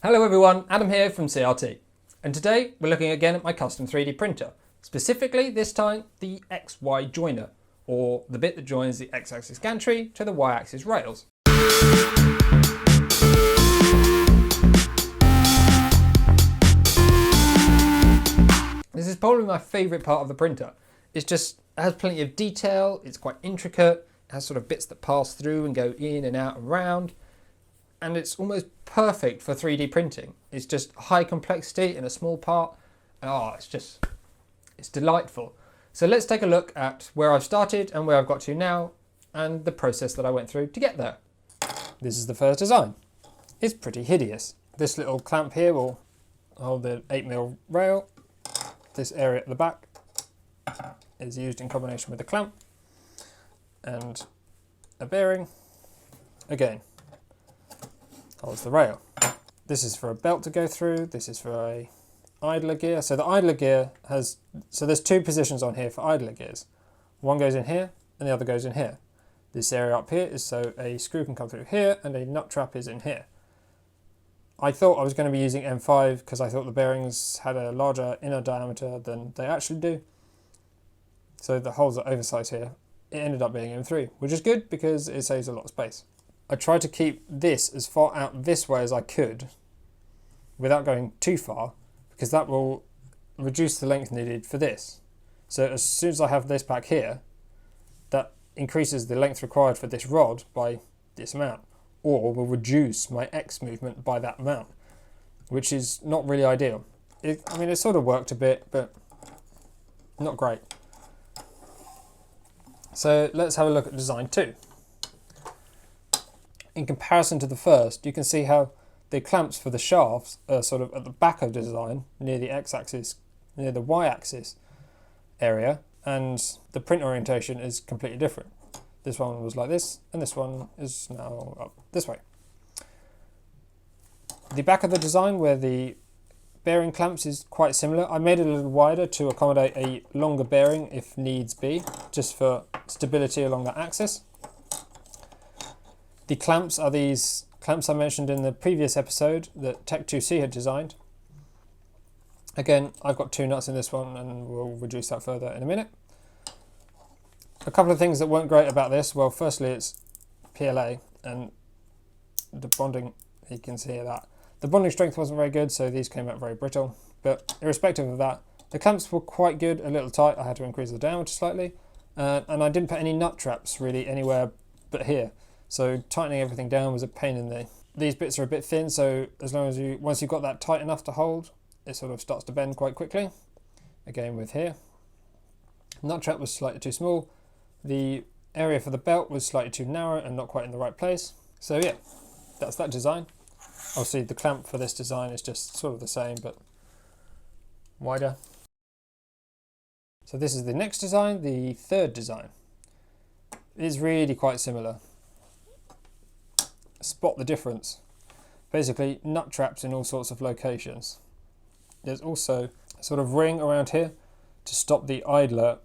Hello everyone, Adam here from CRT, and today we're looking again at my custom 3D printer, specifically this time the XY joiner, or the bit that joins the X-axis gantry to the Y-axis rails. This is probably my favourite part of the printer. It has plenty of detail, it's quite intricate, it has sort of bits that pass through and go in and out and around. And it's almost perfect for 3D printing. It's just high complexity in a small part. And it's delightful. So let's take a look at where I've started and where I've got to now and the process that I went through to get there. This is the first design. It's pretty hideous. This little clamp here will hold the 8mm rail. This area at the back is used in combination with the clamp and a bearing. Again, holds the rail. This is for a belt to go through. This is for a idler gear. So the idler gear there's two positions on here for idler gears. One goes in here and the other goes in here. This area up here is so a screw can come through here and a nut trap is in here. I thought I was going to be using M5 because I thought the bearings had a larger inner diameter than they actually do. So the holes are oversized here. It ended up being M3, which is good because it saves a lot of space. I tried to keep this as far out this way as I could without going too far, because that will reduce the length needed for this. So as soon as I have this back here, that increases the length required for this rod by this amount, or will reduce my X movement by that amount, which is not really ideal. It sort of worked a bit, but not great. So let's have a look at design 2. In comparison to the first, you can see how the clamps for the shafts are sort of at the back of the design, near the X-axis, near the Y-axis area, and the print orientation is completely different. This one was like this, and this one is now up this way. The back of the design, where the bearing clamps, is quite similar. I made it a little wider to accommodate a longer bearing if needs be, just for stability along that axis. The clamps are these clamps I mentioned in the previous episode that Tech2C had designed. Again, I've got 2 nuts in this one and we'll reduce that further in a minute. A couple of things that weren't great about this. Well, firstly, it's PLA and the bonding, you can see that. The bonding strength wasn't very good, so these came out very brittle. But irrespective of that, the clamps were quite good, a little tight. I had to increase the diameter slightly. And I didn't put any nut traps really anywhere but here. So tightening everything down was a pain in the... These bits are a bit thin, so once you've got that tight enough to hold, it sort of starts to bend quite quickly. Again with here. Nut trap was slightly too small. The area for the belt was slightly too narrow and not quite in the right place. So yeah, that's that design. Obviously the clamp for this design is just sort of the same, but wider. So this is the next design, the third design. It is really quite similar. Spot the difference. Basically nut traps in all sorts of locations. There's also a sort of ring around here to stop the idler,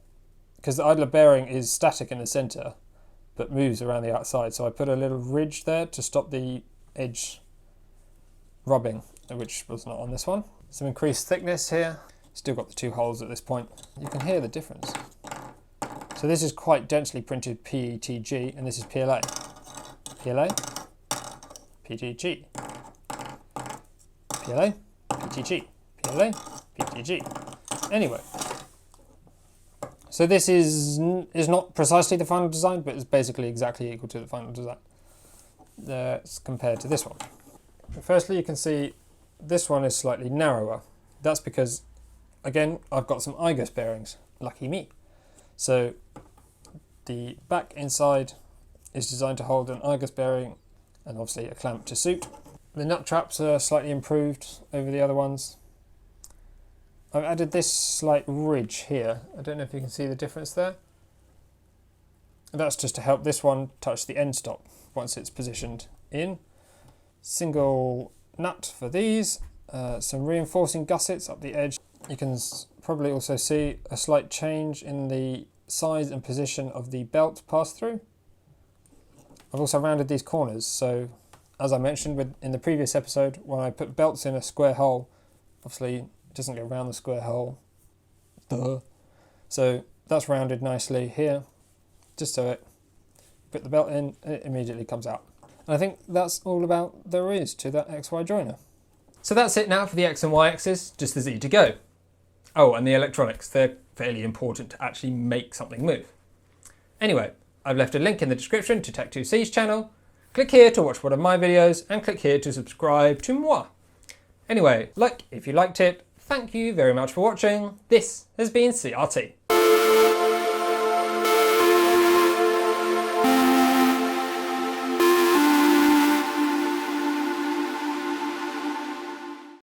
because the idler bearing is static in the center but moves around the outside, so I put a little ridge there to stop the edge rubbing, which was not on this one. Some increased thickness here. Still got the 2 holes at this point. You can hear the difference. So this is quite densely printed PETG and this is PLA. PLA, PTG, PLA, PTG, PLA, PTG. Anyway, so this is not precisely the final design, but it's basically exactly equal to the final design compared to this one. But firstly, you can see this one is slightly narrower. That's because, again, I've got some IGUS bearings. Lucky me. So the back inside is designed to hold an IGUS bearing and obviously a clamp to suit. The nut traps are slightly improved over the other ones. I've added this slight ridge here. I don't know if you can see the difference there. That's just to help this one touch the end stop once it's positioned in. Single nut for these. Some reinforcing gussets up the edge. You can probably also see a slight change in the size and position of the belt pass through. I've also rounded these corners, so as I mentioned in the previous episode, when I put belts in a square hole, obviously it doesn't go around the square hole. Duh. So that's rounded nicely here, just so it, put the belt in, it immediately comes out. And I think that's all about there is to that XY joiner. So that's it now for the X and Y axis, just as easy to go. Oh, and the electronics, they're fairly important to actually make something move. Anyway, I've left a link in the description to Tech2C's channel. Click here to watch one of my videos and click here to subscribe to moi. Anyway, like if you liked it, thank you very much for watching. This has been CRT.